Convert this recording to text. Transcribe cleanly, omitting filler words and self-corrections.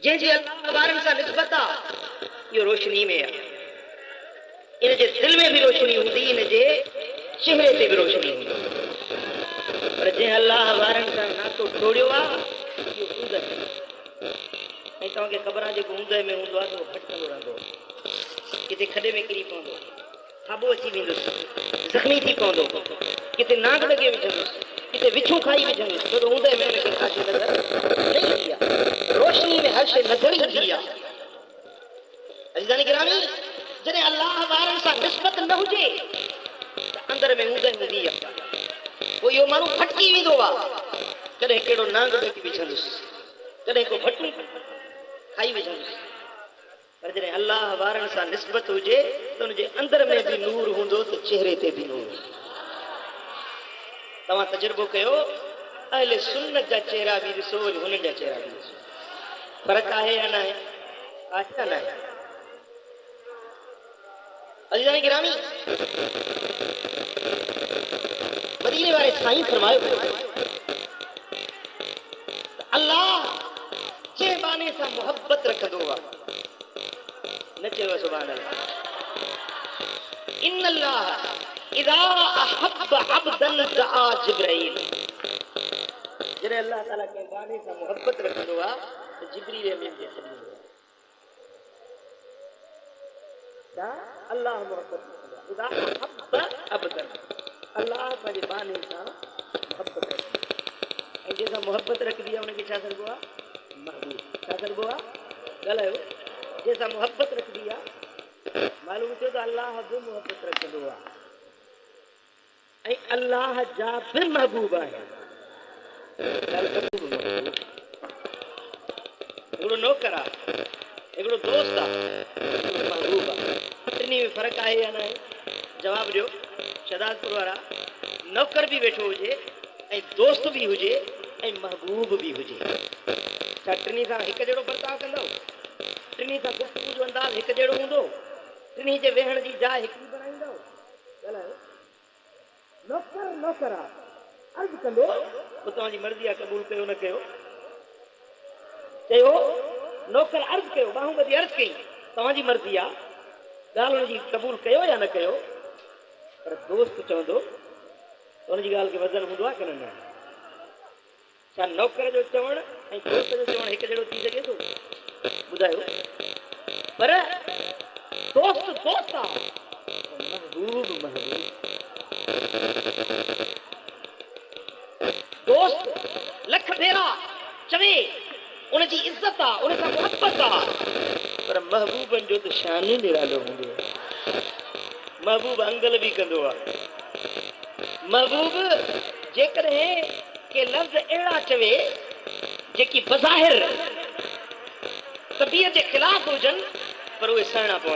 जंहिंजी अल्लाह वारनि सां निस्बत आहे इहो रोशनी में आहे। इन जे दिल में भी रोशनी हूंदी, इन जे चेहरे ते भी रोशनी हूंदी। पर जंहिं अल्लाह वारनि सां नातो टोड़ियो आहे इहो ऊंद में। ऐं तव्हांखे ख़बर आहे जेको ऊंद में हूंदो आहे त उहो भटकंदो रहंदो, किथे खॾे में किरी पवंदो, खाॿो अची वेंदुसि, ज़ख़्मी थी पवंदो, किथे नांग लॻे विझंदुसि, किथे विछूं खाई विझंदुसि, छो त ऊंदहि में हुनखे का शइ नज़र न ईंदी आहे। रोशनी में हर शइ नज़र ईंदी आहे। अज़ीज़ान गिरामी, जॾहिं अल्लाह वारनि सां निस्बत न हुजे त अंदर में ऊंदहि हूंदी आहे, पोइ इहो माण्हू भटकी वेंदो आहे। कॾहिं कहिड़ो नांग ॾकी विझंदुसि, कॾहिं को भटू खाई विझंदुसि। पर जॾहिं अल्लाह वारनि सां निस्बत हुजे त हुनजे अंदर में भी नूर हूंदो त चेहरे ते भी नूर। तव्हां तजुर्बो कयो, अहले सुन्नत जा चेहरा भी ॾिसो, हुननि जा चेहरा भी ॾिसो, फ़र्क़ु आहे या न आहे? आहे या न आहे? अज़ीज़ान गिरामी, मदीने वारे साईं फरमायो त अल्लाह जंहिं बाने सां मोहब्बत रखंदो आहे, न चयो सुभान अल्लाह, इन अल्लाह इज़ा अहब्ब अब्दन दआ जिब्राइल। जॾहिं अल्लाह ताला कंहिं बाने सां मोहब्बत रखंदो आहे त जिब्रील अमीन खे छॾींदो आहे। छा? अल्लाह मोहब्बत रखंदो आहे। इज़ा अहब्ब अब्दन, अल्लाह पंहिंजे बाने सां मोहब्बत रखंदो आहे। ऐं जंहिंसां मोहब्बत रखंदी आहे हुनखे छा सॾिबो आहे? महबूब। छा सॾिबो आहे? ॻाल्हायो। जंहिंसां मोहब्बत रखंदी आहे, मालूम थियो त अल्लाह बि मोहब्बत रखंदो आहे ऐं अल्लाह जा बि महबूब आहे। हिकिड़ो नौकर आहे, हिकिड़ो दोस्त आहे, हिकिड़ो महबूब आहे। टिनी में फ़र्क़ु आहे या न आहे? जवाबु ॾियो। शहदादपुर वारा, नौकर भी वेठो हुजे ऐं दोस्त भी हुजे ऐं महबूब भी हुजे, छा टिनी सां हिकु जहिड़ो बर्ताव कंदव? टिनी सां गुफ़्तगू जो अंदाज़ हिकु जहिड़ो हूंदो? टिनी जे वेहण जी जाइ हिकिड़ी बनाईंदव? ॻाल्हायो। नौकर नौकर आहे, अर्ज़ु कंदो, पोइ तव्हांजी मर्ज़ी आहे, क़बूल कयो न कयो। चयो नौकर अर्ज़ु कयो, ॿाहूं ॿधी अर्ज़ु कई, तव्हांजी मर्ज़ी आहे, ॻाल्हि हुनजी क़बूल कयो या न कयो। पर दोस्त चवंदो त हुनजी ॻाल्हि खे वज़न हूंदो आहे की न? छा नौकर जो चवणु ऐं दोस्त जो चवणु हिकु जहिड़ो थी सघे थो? ॿुधायो। पर दोस्त दोस्त आहे, महबूब महबूब। दोस्त लख भेरा चवे उनजी इज़त आहे, उन सां मोहब्बत आहे, पर महबूबनि जो त शान ई निरालो हूंदो आहे। महबूब अंगल भी कंदो आहे। महबूब जेकॾहिं के लफ़्ज़ अहिड़ा चवे जेकी बज़ाहिर तबीअत जे ख़िलाफ़ हुजनि, पर उहे सहणा पवंदा।